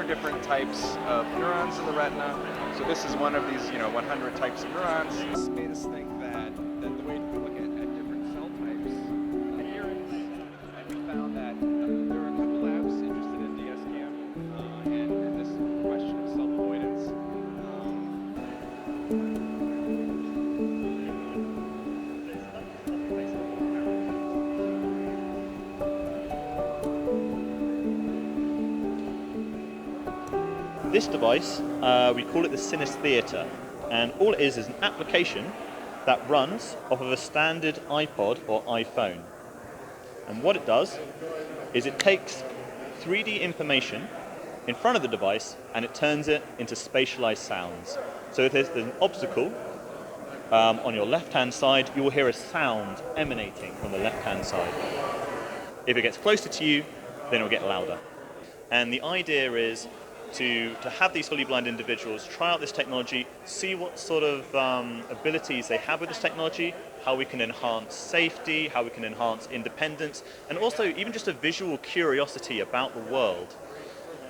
different types of neurons in the retina. So this is one of these, 100 types of neurons. This made us think that the way to look at different cell types adherence, and we found that there are a couple labs interested in DSCM and this question of self-avoidance. This device, we call it the synestheater, and all it is an application that runs off of a standard iPod or iPhone. And what it does is it takes 3D information in front of the device and it turns it into spatialized sounds. So if there's an obstacle on your left-hand side, you will hear a sound emanating from the left-hand side. If it gets closer to you, then it will get louder. And the idea is to have these fully blind individuals try out this technology, see what sort of abilities they have with this technology, how we can enhance safety, how we can enhance independence, and also even just a visual curiosity about the world.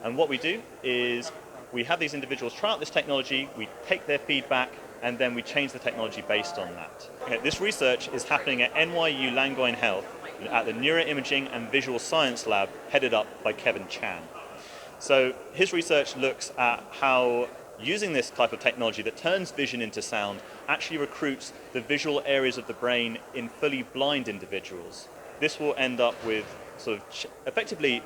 And what we do is we have these individuals try out this technology, we take their feedback, and then we change the technology based on that. Okay, this research is happening at NYU Langone Health at the Neuroimaging and Visual Science Lab, headed up by Kevin Chan. So his research looks at how using this type of technology that turns vision into sound actually recruits the visual areas of the brain in fully blind individuals. This will end up with sort of effectively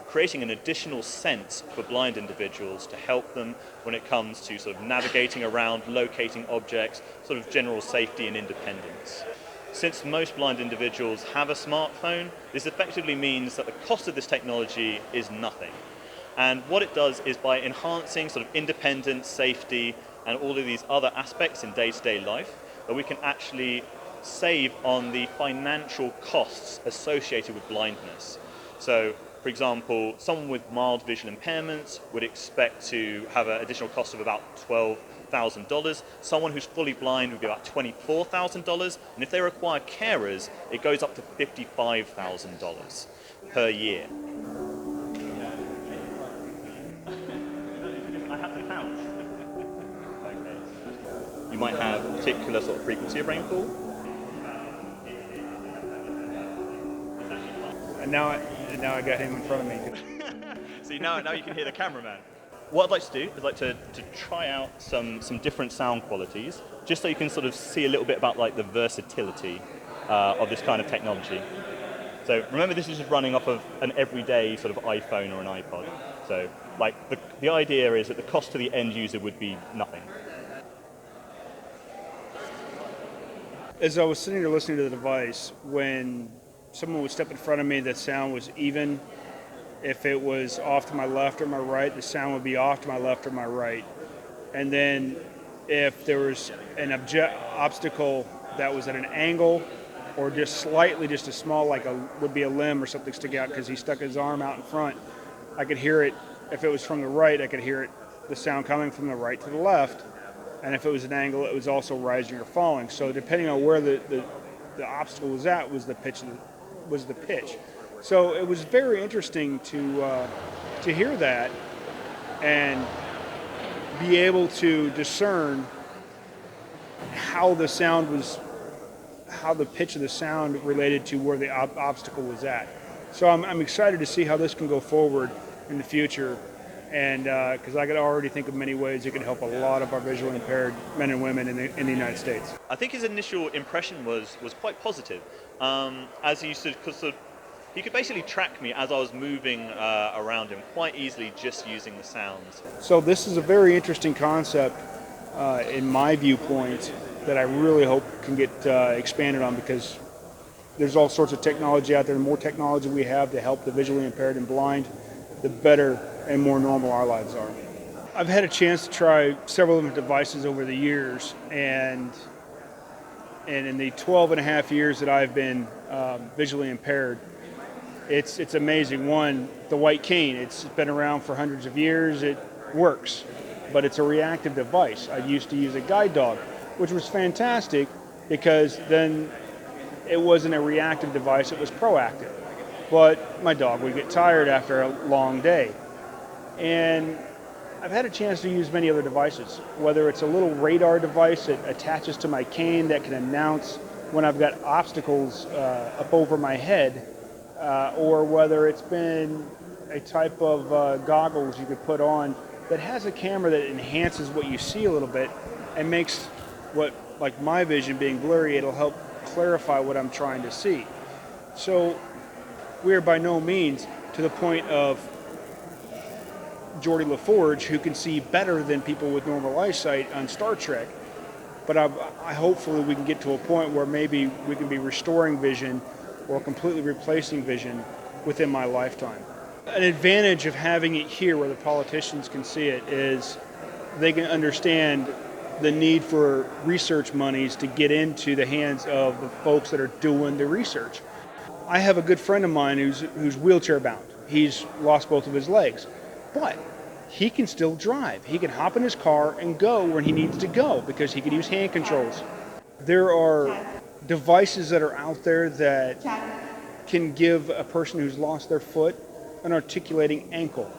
creating an additional sense for blind individuals to help them when it comes to sort of navigating around, locating objects, sort of general safety and independence. Since most blind individuals have a smartphone, this effectively means that the cost of this technology is nothing. And what it does is by enhancing sort of independence, safety, and all of these other aspects in day-to-day life, that we can actually save on the financial costs associated with blindness. So, for example, someone with mild visual impairments would expect to have an additional cost of about $12,000. Someone who's fully blind would be about $24,000. And if they require carers, it goes up to $55,000 per year. You might have a particular sort of frequency of rainfall. And now I got him in front of me. See, now you can hear the cameraman. What I'd like to do is to try out some different sound qualities, just so you can sort of see a little bit about like the versatility of this kind of technology. So remember, this is just running off of an everyday sort of iPhone or an iPod. So like the idea is that the cost to the end user would be nothing. As I was sitting there listening to the device, when someone would step in front of me, the sound was even. If it was off to my left or my right, the sound would be off to my left or my right. And then if there was an obstacle that was at an angle or just slightly, just a small, would be a limb or something stick out because he stuck his arm out in front, I could hear it. If it was from the right, I could hear it, the sound coming from the right to the left. And if it was an angle, it was also rising or falling. So depending on where the obstacle was at, was the pitch. So it was very interesting to hear that and be able to discern how the pitch of the sound related to where the obstacle was at. So I'm excited to see how this can go forward in the future. And because I could already think of many ways it could help a lot of our visually impaired men and women in the United States. I think his initial impression was quite positive. As he he could basically track me as I was moving around him quite easily just using the sounds. So this is a very interesting concept in my viewpoint that I really hope can get expanded on, because there's all sorts of technology out there. The more technology we have to help the visually impaired and blind, the better and more normal our lives are. I've had a chance to try several different devices over the years, and in the 12 and a half years that I've been visually impaired, it's amazing. One, the white cane, it's been around for hundreds of years, it works, but it's a reactive device. I used to use a guide dog, which was fantastic because then it wasn't a reactive device, it was proactive. But my dog would get tired after a long day. And I've had a chance to use many other devices, whether it's a little radar device that attaches to my cane that can announce when I've got obstacles up over my head, or whether it's been a type of goggles you could put on that has a camera that enhances what you see a little bit and makes what, like my vision being blurry, it'll help clarify what I'm trying to see. So we are by no means to the point of Geordie LaForge, who can see better than people with normal eyesight on Star Trek. But I hopefully we can get to a point where maybe we can be restoring vision or completely replacing vision within my lifetime. An advantage of having it here where the politicians can see it is they can understand the need for research monies to get into the hands of the folks that are doing the research. I have a good friend of mine who's wheelchair bound. He's lost both of his legs, but he can still drive. He can hop in his car and go where he needs to go because he can use hand controls. There are devices that are out there that can give a person who's lost their foot an articulating ankle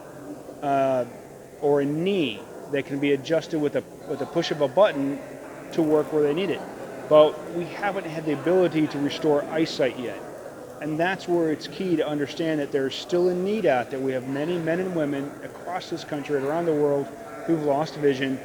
or a knee that can be adjusted with a push of a button to work where they need it. But we haven't had the ability to restore eyesight yet. And that's where it's key to understand that there's still a need out there. We have many men and women across this country and around the world who've lost vision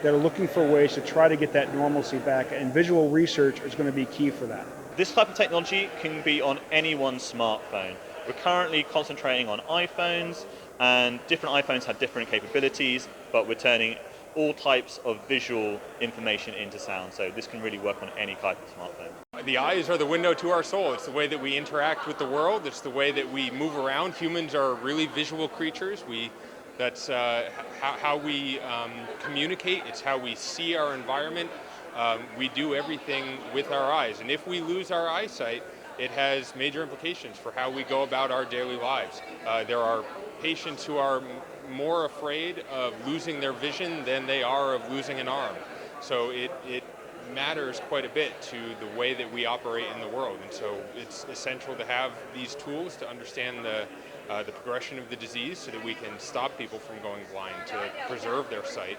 that are looking for ways to try to get that normalcy back, and visual research is going to be key for that. This type of technology can be on anyone's smartphone. We're currently concentrating on iPhones, and different iPhones have different capabilities, but we're turning all types of visual information into sound. So this can really work on any type of smartphone. The eyes are the window to our soul. It's the way that we interact with the world. It's the way that we move around. Humans are really visual creatures. That's how we communicate. It's how we see our environment. We do everything with our eyes. And if we lose our eyesight, it has major implications for how we go about our daily lives. There are patients who are more afraid of losing their vision than they are of losing an arm. So it matters quite a bit to the way that we operate in the world. And so it's essential to have these tools to understand the progression of the disease so that we can stop people from going blind, to preserve their sight,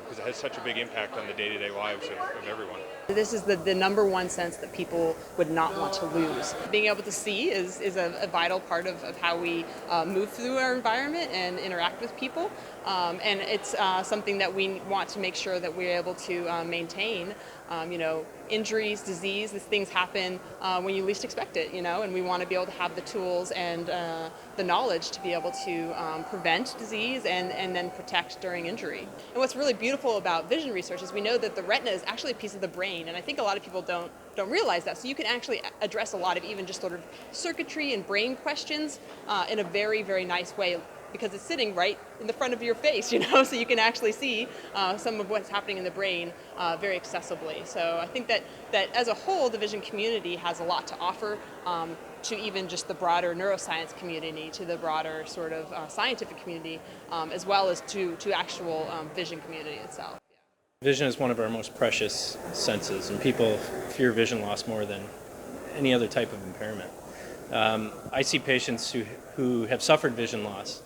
because it has such a big impact on the day-to-day lives of everyone. This is the number one sense that people would not want to lose. Being able to see is a vital part of how we move through our environment and interact with people. And it's something that we want to make sure that we're able to maintain. Injuries, disease, these things happen when you least expect it, and we want to be able to have the tools and the knowledge to be able to prevent disease and then protect during injury. And what's really beautiful about vision research is we know that the retina is actually a piece of the brain, and I think a lot of people don't realize that. So you can actually address a lot of even just sort of circuitry and brain questions in a very, very nice way, because it's sitting right in the front of your face, so you can actually see some of what's happening in the brain very accessibly. So I think that as a whole, the vision community has a lot to offer to even just the broader neuroscience community, to the broader sort of scientific community, as well as to actual vision community itself. Vision is one of our most precious senses, and people fear vision loss more than any other type of impairment. I see patients who have suffered vision loss,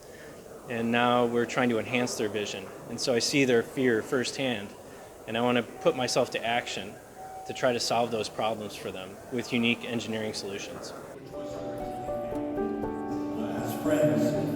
and now we're trying to enhance their vision. And so I see their fear firsthand, and I want to put myself to action to try to solve those problems for them with unique engineering solutions. As friends.